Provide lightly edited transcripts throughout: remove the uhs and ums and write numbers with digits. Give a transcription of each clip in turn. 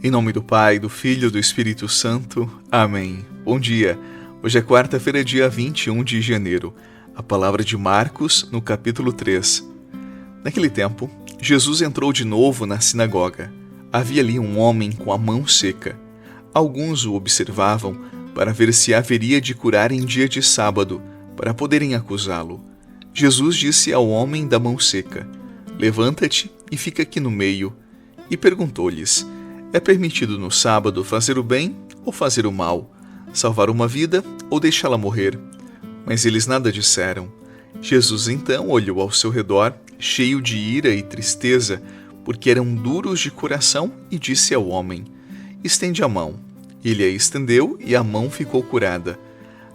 Em nome do Pai, do Filho e do Espírito Santo. Amém. Bom dia. Hoje é quarta-feira, dia 21 de janeiro. A palavra de Marcos, no capítulo 3. Naquele tempo, Jesus entrou de novo na sinagoga. Havia ali um homem com a mão seca. Alguns o observavam para ver se haveria de curar em dia de sábado, para poderem acusá-lo. Jesus disse ao homem da mão seca: "Levanta-te e fica aqui no meio." E perguntou-lhes: "É permitido no sábado fazer o bem ou fazer o mal? Salvar uma vida ou deixá-la morrer?" Mas eles nada disseram. Jesus então olhou ao seu redor, cheio de ira e tristeza, porque eram duros de coração, e disse ao homem: "Estende a mão." Ele a estendeu e a mão ficou curada.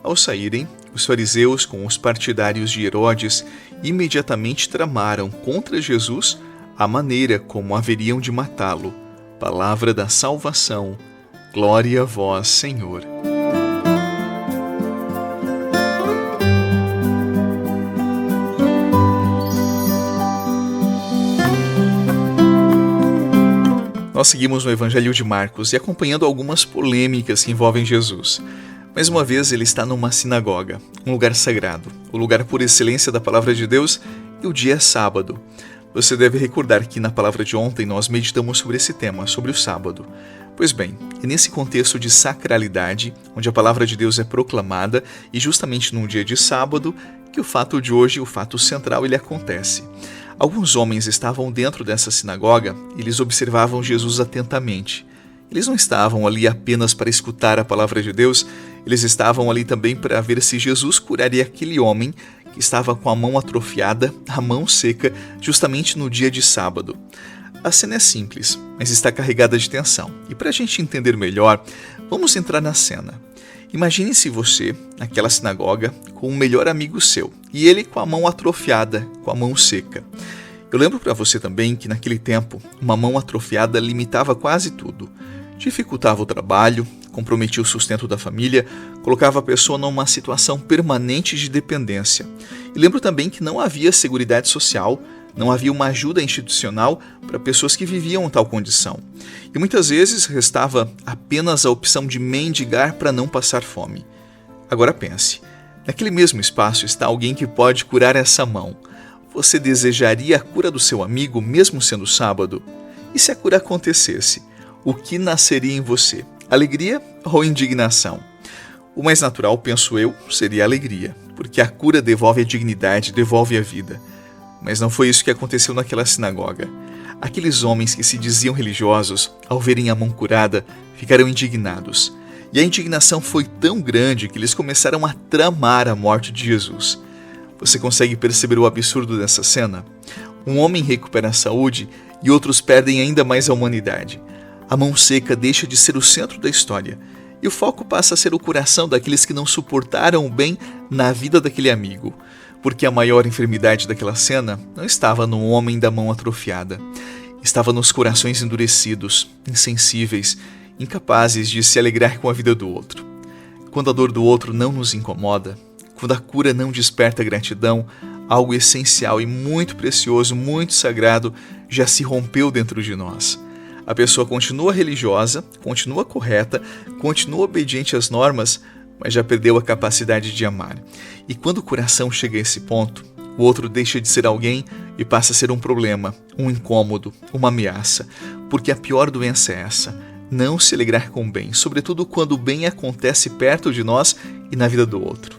Ao saírem, os fariseus com os partidários de Herodes imediatamente tramaram contra Jesus a maneira como haveriam de matá-lo. Palavra da salvação. Glória a vós, Senhor. Nós seguimos no Evangelho de Marcos e acompanhando algumas polêmicas que envolvem Jesus. Mais uma vez, ele está numa sinagoga, um lugar sagrado, o lugar por excelência da palavra de Deus, e o dia é sábado. Você deve recordar que na palavra de ontem nós meditamos sobre esse tema, sobre o sábado. Pois bem, é nesse contexto de sacralidade, onde a palavra de Deus é proclamada, e justamente num dia de sábado, que o fato de hoje, o fato central, ele acontece. Alguns homens estavam dentro dessa sinagoga e eles observavam Jesus atentamente. Eles não estavam ali apenas para escutar a palavra de Deus, eles estavam ali também para ver se Jesus curaria aquele homem que estava com a mão atrofiada, a mão seca, justamente no dia de sábado. A cena é simples, mas está carregada de tensão. E para a gente entender melhor, vamos entrar na cena. Imagine-se você, naquela sinagoga, com um melhor amigo seu, e ele com a mão atrofiada, com a mão seca. Eu lembro para você também que naquele tempo, uma mão atrofiada limitava quase tudo. Dificultava o trabalho, comprometia o sustento da família, colocava a pessoa numa situação permanente de dependência. E lembro também que não havia seguridade social, não havia uma ajuda institucional para pessoas que viviam em tal condição. E muitas vezes restava apenas a opção de mendigar para não passar fome. Agora pense, naquele mesmo espaço está alguém que pode curar essa mão. Você desejaria a cura do seu amigo mesmo sendo sábado? E se a cura acontecesse, o que nasceria em você? Alegria ou indignação? O mais natural, penso eu, seria a alegria, porque a cura devolve a dignidade, devolve a vida. Mas não foi isso que aconteceu naquela sinagoga. Aqueles homens que se diziam religiosos, ao verem a mão curada, ficaram indignados. E a indignação foi tão grande que eles começaram a tramar a morte de Jesus. Você consegue perceber o absurdo dessa cena? Um homem recupera a saúde e outros perdem ainda mais a humanidade. A mão seca deixa de ser o centro da história e o foco passa a ser o coração daqueles que não suportaram o bem na vida daquele amigo. Porque a maior enfermidade daquela cena não estava no homem da mão atrofiada. Estava nos corações endurecidos, insensíveis, incapazes de se alegrar com a vida do outro. Quando a dor do outro não nos incomoda, quando a cura não desperta gratidão, algo essencial e muito precioso, muito sagrado, já se rompeu dentro de nós. A pessoa continua religiosa, continua correta, continua obediente às normas, mas já perdeu a capacidade de amar. E quando o coração chega a esse ponto, o outro deixa de ser alguém e passa a ser um problema, um incômodo, uma ameaça. Porque a pior doença é essa: não se alegrar com o bem, sobretudo quando o bem acontece perto de nós e na vida do outro.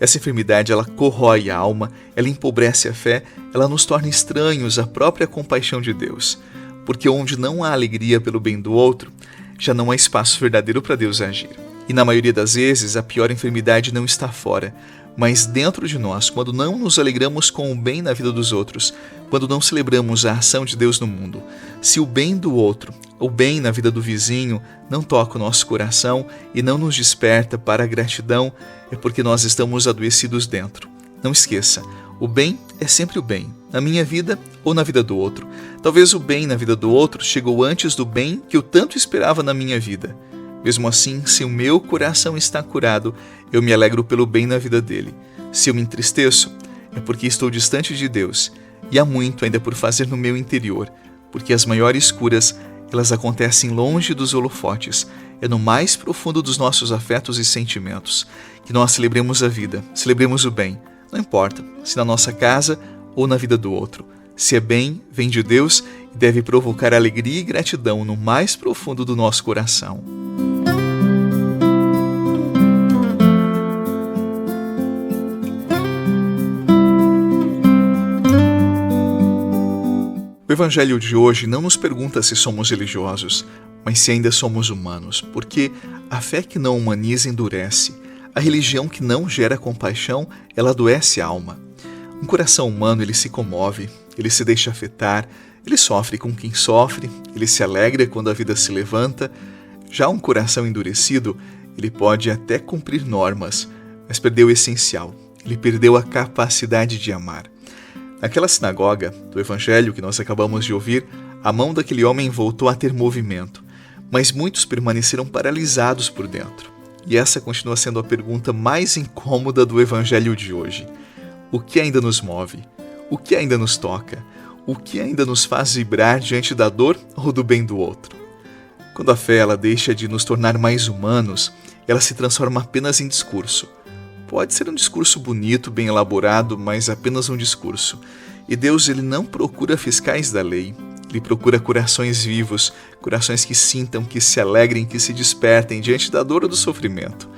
Essa enfermidade, ela corrói a alma, ela empobrece a fé, ela nos torna estranhos à própria compaixão de Deus. Porque onde não há alegria pelo bem do outro, já não há espaço verdadeiro para Deus agir. E na maioria das vezes, a pior enfermidade não está fora, mas dentro de nós, quando não nos alegramos com o bem na vida dos outros, quando não celebramos a ação de Deus no mundo. Se o bem do outro, o bem na vida do vizinho, não toca o nosso coração e não nos desperta para a gratidão, é porque nós estamos adoecidos dentro. Não esqueça, o bem é sempre o bem, na minha vida ou na vida do outro. Talvez o bem na vida do outro chegou antes do bem que eu tanto esperava na minha vida. Mesmo assim, se o meu coração está curado, eu me alegro pelo bem na vida dele. Se eu me entristeço, é porque estou distante de Deus, e há muito ainda por fazer no meu interior, porque as maiores curas, Elas acontecem longe dos holofotes, é no mais profundo dos nossos afetos e sentimentos, que nós celebremos a vida, celebremos o bem. Não importa se na nossa casa ou na vida do outro. Se é bem, vem de Deus e deve provocar alegria e gratidão no mais profundo do nosso coração. O Evangelho de hoje não nos pergunta se somos religiosos, mas se ainda somos humanos, porque a fé que não humaniza endurece. A religião que não gera compaixão, ela adoece a alma. Um coração humano, ele se comove, ele se deixa afetar, ele sofre com quem sofre, ele se alegra quando a vida se levanta. Já um coração endurecido, ele pode até cumprir normas, mas perdeu o essencial, ele perdeu a capacidade de amar. Naquela sinagoga do Evangelho que nós acabamos de ouvir, a mão daquele homem voltou a ter movimento, mas muitos permaneceram paralisados por dentro. E essa continua sendo a pergunta mais incômoda do Evangelho de hoje. O que ainda nos move? O que ainda nos toca? O que ainda nos faz vibrar diante da dor ou do bem do outro? Quando a fé ela deixa de nos tornar mais humanos, ela se transforma apenas em discurso. Pode ser um discurso bonito, bem elaborado, mas apenas um discurso. E Deus ele não procura fiscais da lei. Ele procura corações vivos, corações que sintam, que se alegrem, que se despertem diante da dor ou do sofrimento.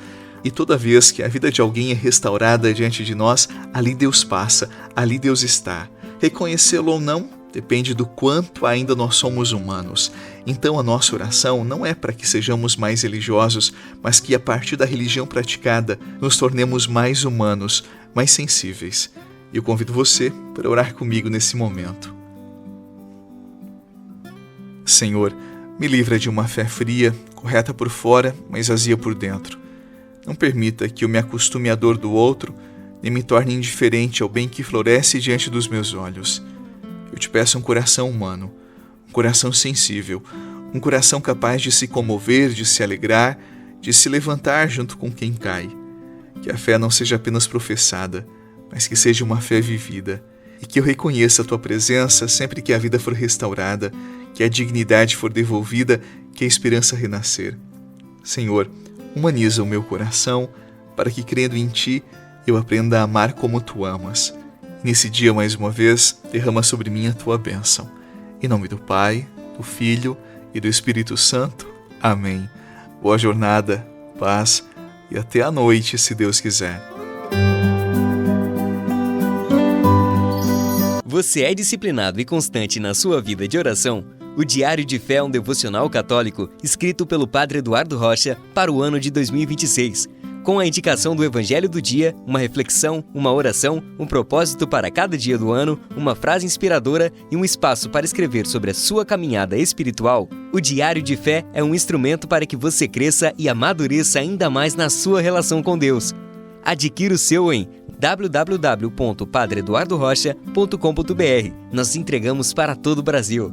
E toda vez que a vida de alguém é restaurada diante de nós, ali Deus passa, ali Deus está. Reconhecê-lo ou não depende do quanto ainda nós somos humanos. Então a nossa oração não é para que sejamos mais religiosos, mas que a partir da religião praticada nos tornemos mais humanos, mais sensíveis. E eu convido você para orar comigo nesse momento. Senhor, me livra de uma fé fria, correta por fora, mas vazia por dentro. Não permita que eu me acostume à dor do outro, nem me torne indiferente ao bem que floresce diante dos meus olhos. Eu te peço um coração humano, um coração sensível, um coração capaz de se comover, de se alegrar, de se levantar junto com quem cai. Que a fé não seja apenas professada, mas que seja uma fé vivida, e que eu reconheça a Tua presença sempre que a vida for restaurada, que a dignidade for devolvida, que a esperança renascer. Senhor, humaniza o meu coração, para que, crendo em Ti, eu aprenda a amar como Tu amas. Nesse dia, mais uma vez, derrama sobre mim a Tua bênção. Em nome do Pai, do Filho e do Espírito Santo. Amém. Boa jornada, paz e até a noite, se Deus quiser. Você é disciplinado e constante na sua vida de oração? O Diário de Fé é um devocional católico escrito pelo Padre Eduardo Rocha para o ano de 2026. Com a indicação do Evangelho do dia, uma reflexão, uma oração, um propósito para cada dia do ano, uma frase inspiradora e um espaço para escrever sobre a sua caminhada espiritual, o Diário de Fé é um instrumento para que você cresça e amadureça ainda mais na sua relação com Deus. Adquira o seu em www.padreeduardorocha.com.br. Nós entregamos para todo o Brasil.